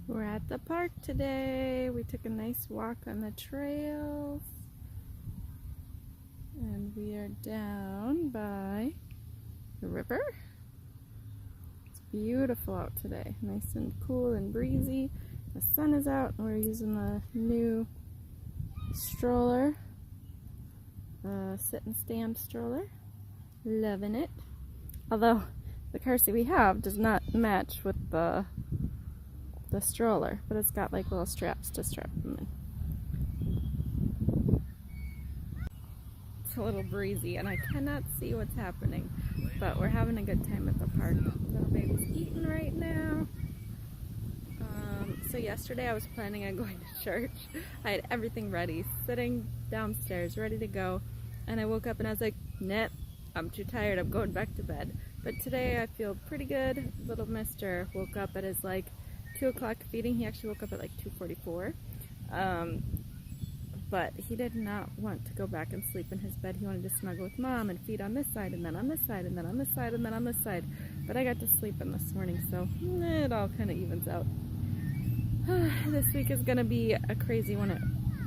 We're at the park today. We took a nice walk on the trails. And we are down by the river. It's beautiful out today. Nice and cool and breezy. The sun is out and we're using the new stroller. Sit and stand stroller. Loving it. Although the car seat we have does not match with the stroller, but it's got like little straps to strap them in. It's a little breezy and I cannot see what's happening, but we're having a good time at the park. Little baby's eating right now. So yesterday I was planning on going to church. I had everything ready, sitting downstairs, ready to go, and I woke up and I was like, nah, I'm too tired, I'm going back to bed. But today I feel pretty good. Little mister woke up at his like 2 o'clock feeding. He actually woke up at like 2:44. But he did not want to go back and sleep in his bed. He wanted to snuggle with mom and feed on this side and then on this side and then on this side and then on this side. But I got to sleep in this morning, so it all kind of evens out. This week is going to be a crazy one at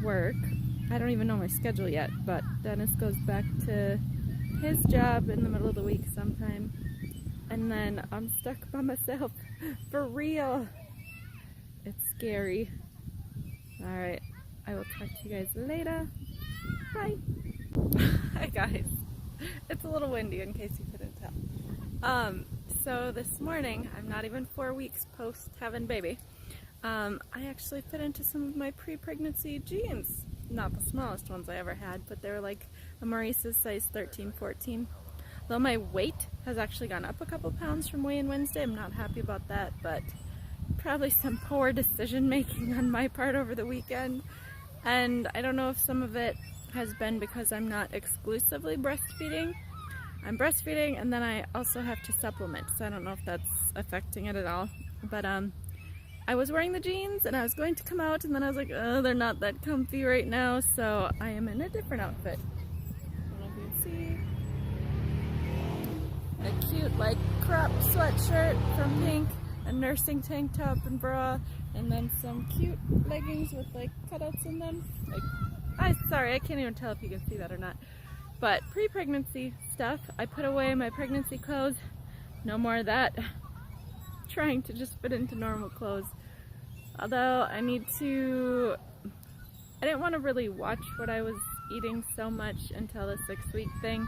work. I don't even know my schedule yet, but Dennis goes back to his job in the middle of the week sometime. And then I'm stuck by myself. For real. It's scary. Alright, I will talk to you guys later. Bye. Hi guys. It's a little windy in case you couldn't tell. So this morning, I'm not even 4 weeks post having baby. I actually fit into some of my pre-pregnancy jeans. Not the smallest ones I ever had, but they were like a Maurice's size 13, 14. Though my weight has actually gone up a couple pounds from weigh-in Wednesday. I'm not happy about that, but probably some poor decision making on my part over the weekend. And I don't know if some of it has been because I'm not exclusively breastfeeding. I'm breastfeeding and then I also have to supplement, so I don't know if that's affecting it at all. But I was wearing the jeans and I was going to come out and then I was like, oh, they're not that comfy right now, so I am in a different outfit. I don't know if you can see. A cute like crop sweatshirt from Pink, a nursing tank top and bra, and then some cute leggings with like cutouts in them. Like, sorry, I can't even tell if you can see that or not. But pre-pregnancy stuff, I put away my pregnancy clothes. No more of that. Trying to just fit into normal clothes. Although I didn't want to really watch what I was eating so much until the 6-week thing.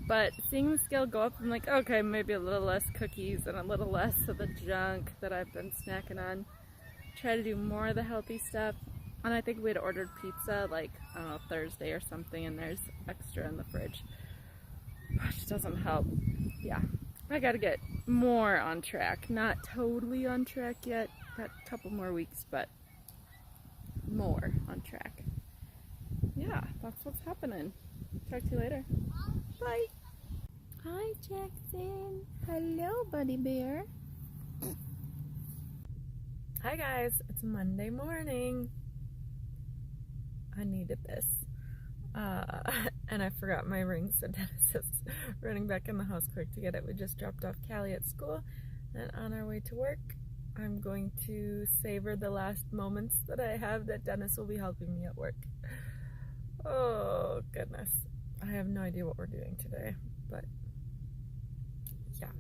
But seeing the scale go up, I'm like, okay, maybe a little less cookies and a little less of the junk that I've been snacking on. Try to do more of the healthy stuff. And I think we'd ordered pizza like, I don't know, Thursday or something, and there's extra in the fridge. Which doesn't help. Yeah, I gotta get more on track. Not totally on track yet. Got a couple more weeks, but more on track. Yeah, that's what's happening. Talk to you later. Bye. Hi, Jackson. Hello, buddy bear. Hi, guys. It's Monday morning. I needed this. And I forgot my ring, so Dennis is running back in the house quick to get it. We just dropped off Callie at school, and on our way to work, I'm going to savor the last moments that I have that Dennis will be helping me at work. Oh, goodness. I have no idea what we're doing today, but yeah,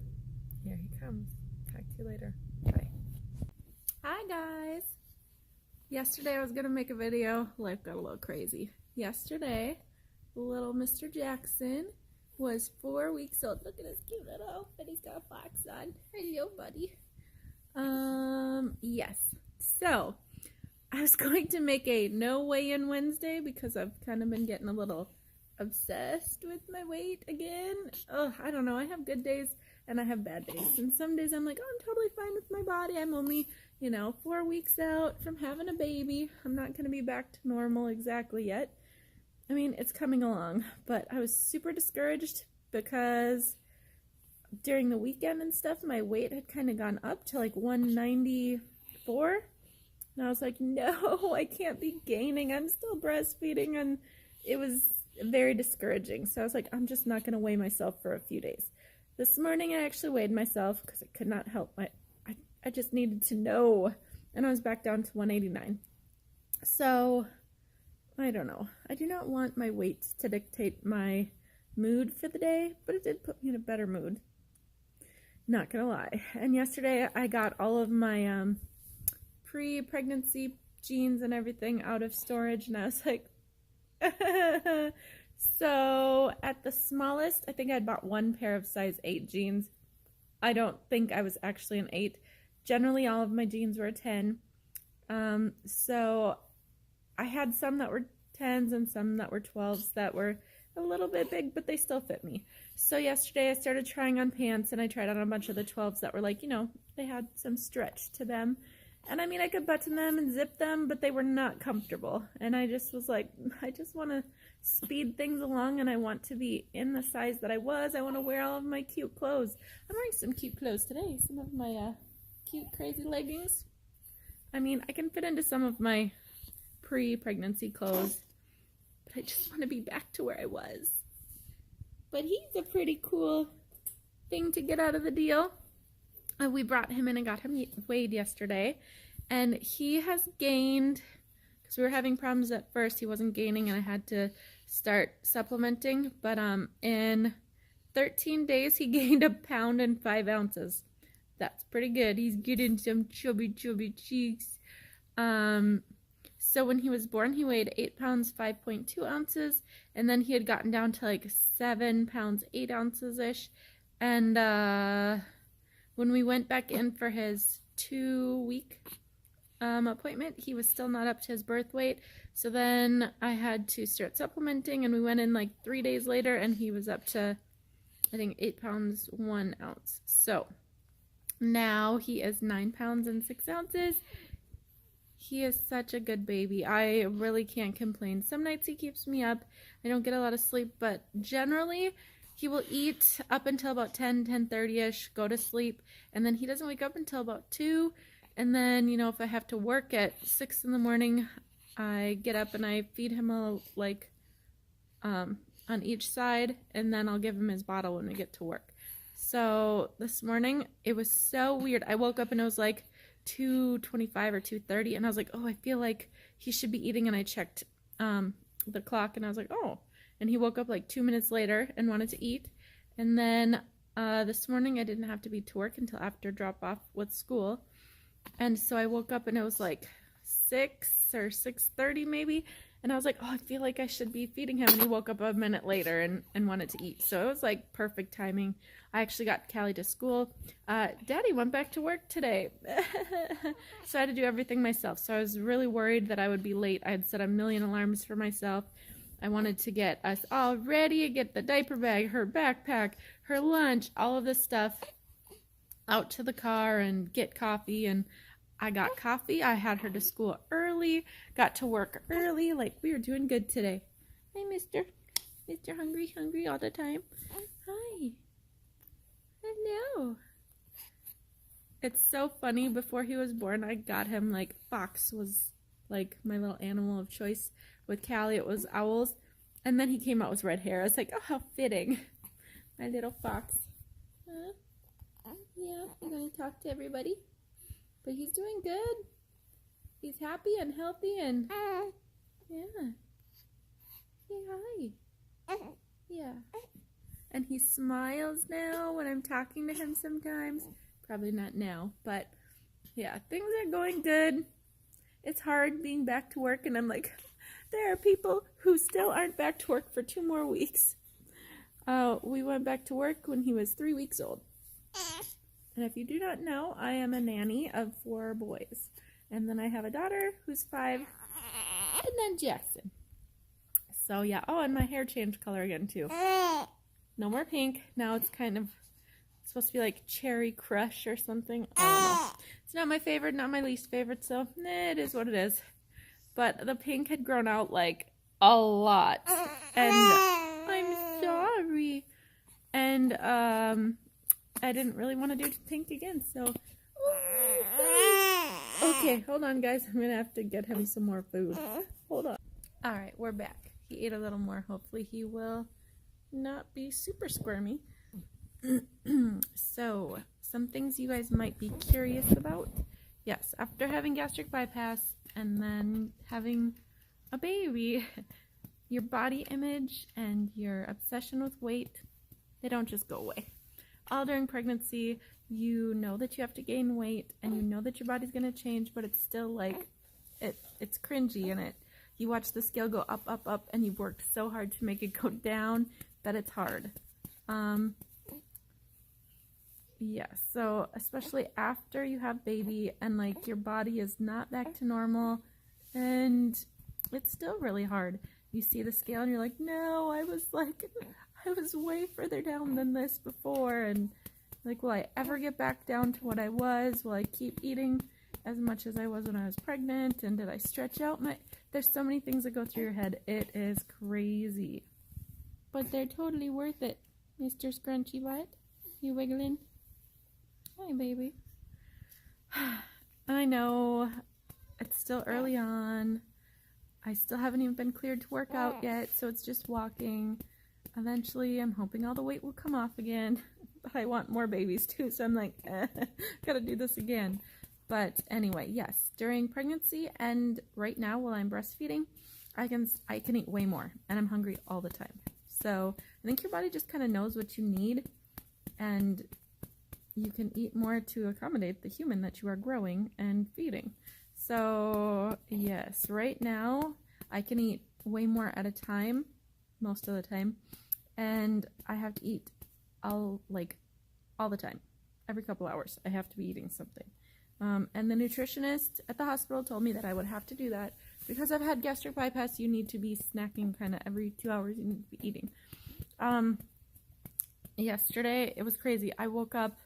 here he comes. Talk to you later. Bye. Hi, guys. Yesterday I was going to make a video. Life got a little crazy. Yesterday, little Mr. Jackson was 4 weeks old. Look at his cute little outfit. He's got a box on. Hello, buddy. Yes. So, I was going to make a no weigh-in Wednesday because I've kind of been getting a little obsessed with my weight again. Oh, I don't know. I have good days and I have bad days. And some days I'm like, oh, I'm totally fine with my body. I'm only, 4 weeks out from having a baby. I'm not going to be back to normal exactly yet. I mean, it's coming along, but I was super discouraged because during the weekend and stuff, my weight had kind of gone up to like 194. And I was like, no, I can't be gaining. I'm still breastfeeding. And it was very discouraging. So I was like, I'm just not going to weigh myself for a few days. This morning, I actually weighed myself because I could not help I just needed to know and I was back down to 189. So, I don't know. I do not want my weight to dictate my mood for the day, but it did put me in a better mood. Not gonna lie. And yesterday I got all of my pre-pregnancy jeans and everything out of storage, and I was like, so at the smallest, I think I'd bought one pair of size 8 jeans. I don't think I was actually an 8. Generally, all of my jeans were a 10. So I had some that were 10s and some that were 12s that were a little bit big, but they still fit me. So yesterday I started trying on pants, and I tried on a bunch of the 12s that were like, you know, they had some stretch to them. And I mean, I could button them and zip them, but they were not comfortable. And I just was like, I just want to speed things along, and I want to be in the size that I was. I want to wear all of my cute clothes. I'm wearing some cute clothes today. Some of my cute, crazy leggings. I mean, I can fit into some of my pre-pregnancy clothes, but I just want to be back to where I was. But he's a pretty cool thing to get out of the deal. We brought him in and got him weighed yesterday, and he has gained, because we were having problems at first, he wasn't gaining, and I had to start supplementing, but in 13 days he gained 1 pound and 5 ounces. That's pretty good. He's getting some chubby cheeks. So when he was born, he weighed 8 pounds 5.2 ounces, and then he had gotten down to like 7 pounds 8 ounces ish, and when we went back in for his 2-week appointment, he was still not up to his birth weight. So then I had to start supplementing, and we went in like 3 days later, and he was up to, I think, 8 pounds 1 ounce. So now he is 9 pounds and 6 ounces. He is such a good baby. I really can't complain. Some nights he keeps me up. I don't get a lot of sleep, but generally he will eat up until about 10:30ish, go to sleep, and then he doesn't wake up until about 2. And then, you know, if I have to work at 6 in the morning, I get up and I feed him on each side, and then I'll give him his bottle when we get to work. So this morning, it was so weird. I woke up and it was like 2:25 or 2:30, and I was like, oh, I feel like he should be eating, and I checked the clock, and I was like, oh. And he woke up like 2 minutes later and wanted to eat. And then this morning I didn't have to be to work until after drop off with school. And so I woke up and it was like 6 or 6:30 maybe. And I was like, oh, I feel like I should be feeding him. And he woke up a minute later and wanted to eat. So it was like perfect timing. I actually got Callie to school. Daddy went back to work today. So I had to do everything myself. So I was really worried that I would be late. I had set 1,000,000 alarms for myself. I wanted to get us all ready, get the diaper bag, her backpack, her lunch, all of this stuff out to the car and get coffee. And I got coffee. I had her to school early, got to work early. Like, we were doing good today. Hey, mister. Mr. Hungry all the time. Hi. Hello. It's so funny. Before he was born, I got him, like, Fox was, like, my little animal of choice. With Callie, it was owls. And then he came out with red hair. I was like, oh, how fitting. My little fox. Huh? Yeah, I'm going to talk to everybody. But he's doing good. He's happy and healthy and... Yeah. Say hi. Yeah. And he smiles now when I'm talking to him sometimes. Probably not now, but yeah, things are going good. It's hard being back to work, and I'm like... There are people who still aren't back to work for 2 more weeks. We went back to work when he was 3 weeks old. And if you do not know, I am a nanny of 4 boys. And then I have a daughter who's 5. And then Jackson. So yeah. Oh, and my hair changed color again too. No more pink. Now it's kind of supposed to be like Cherry Crush or something. I don't know. It's not my favorite, not my least favorite. So it is what it is. But the pink had grown out, like, a lot. And I'm sorry. And I didn't really want to do pink again, so... Okay, hold on, guys. I'm going to have to get him some more food. Hold on. Alright, we're back. He ate a little more. Hopefully he will not be super squirmy. So, some things you guys might be curious about yes, after having gastric bypass and then having a baby, your body image and your obsession with weight, they don't just go away. All during pregnancy, you know that you have to gain weight and you know that your body's going to change, but it's still like, it's cringy, and you watch the scale go up, up, up, and you've worked so hard to make it go down that it's hard. Yes, so especially after you have baby and like your body is not back to normal, and it's still really hard. You see the scale and you're like, no, I was way further down than this before, and like, will I ever get back down to what I was? Will I keep eating as much as I was when I was pregnant? And did I stretch out there's so many things that go through your head. It is crazy. But they're totally worth it, Mr. Scrunchy Butt. You wiggling? Hi, baby. I know it's still early on. I still haven't even been cleared to work out yet, so it's just walking. Eventually, I'm hoping all the weight will come off again. But I want more babies too, so I'm like, gotta do this again. But anyway, yes, during pregnancy and right now while I'm breastfeeding, I can eat way more, and I'm hungry all the time. So I think your body just kind of knows what you need, and you can eat more to accommodate the human that you are growing and feeding. So yes, right now I can eat way more at a time, most of the time, and I have to eat all the time. Every couple hours I have to be eating something. And the nutritionist at the hospital told me that I would have to do that because I've had gastric bypass. You need to be snacking kind of every 2 hours. You need to be eating. Yesterday it was crazy. I woke up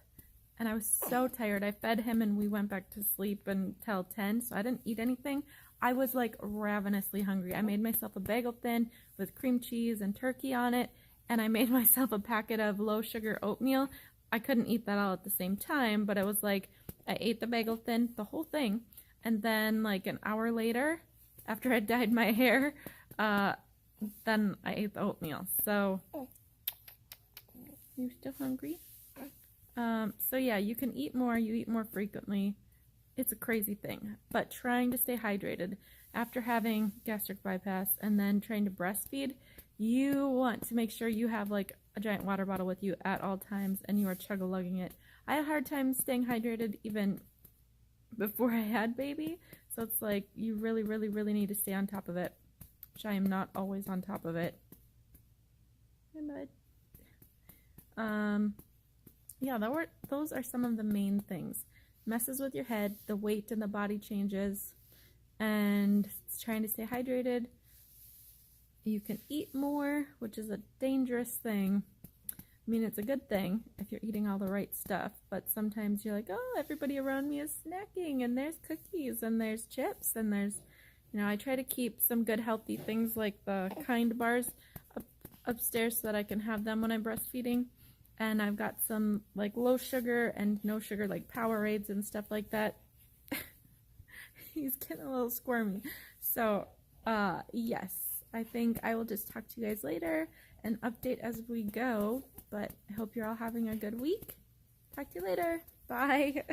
and I was so tired. I fed him and we went back to sleep until 10, so I didn't eat anything. I was like ravenously hungry. I made myself a bagel thin with cream cheese and turkey on it, and I made myself a packet of low sugar oatmeal. I couldn't eat that all at the same time, but it was like I ate the bagel thin, the whole thing, and then like an hour later, after I dyed my hair, then I ate the oatmeal. So, you still hungry? So yeah, you can eat more, you eat more frequently. It's a crazy thing, but trying to stay hydrated after having gastric bypass and then trying to breastfeed, you want to make sure you have like a giant water bottle with you at all times and you are chug-a-lugging it. I had a hard time staying hydrated even before I had baby, so it's like you really, really, really need to stay on top of it, which I am not always on top of it. Hi, bud. Yeah, those are some of the main things. Messes with your head, the weight and the body changes, and trying to stay hydrated. You can eat more, which is a dangerous thing. I mean, it's a good thing if you're eating all the right stuff, but sometimes you're like, oh, everybody around me is snacking, and there's cookies, and there's chips, and there's, I try to keep some good healthy things like the Kind bars upstairs so that I can have them when I'm breastfeeding. And I've got some like low sugar and no sugar like Powerades and stuff like that. He's getting a little squirmy. So, yes, I think I will just talk to you guys later and update as we go. But I hope you're all having a good week. Talk to you later. Bye.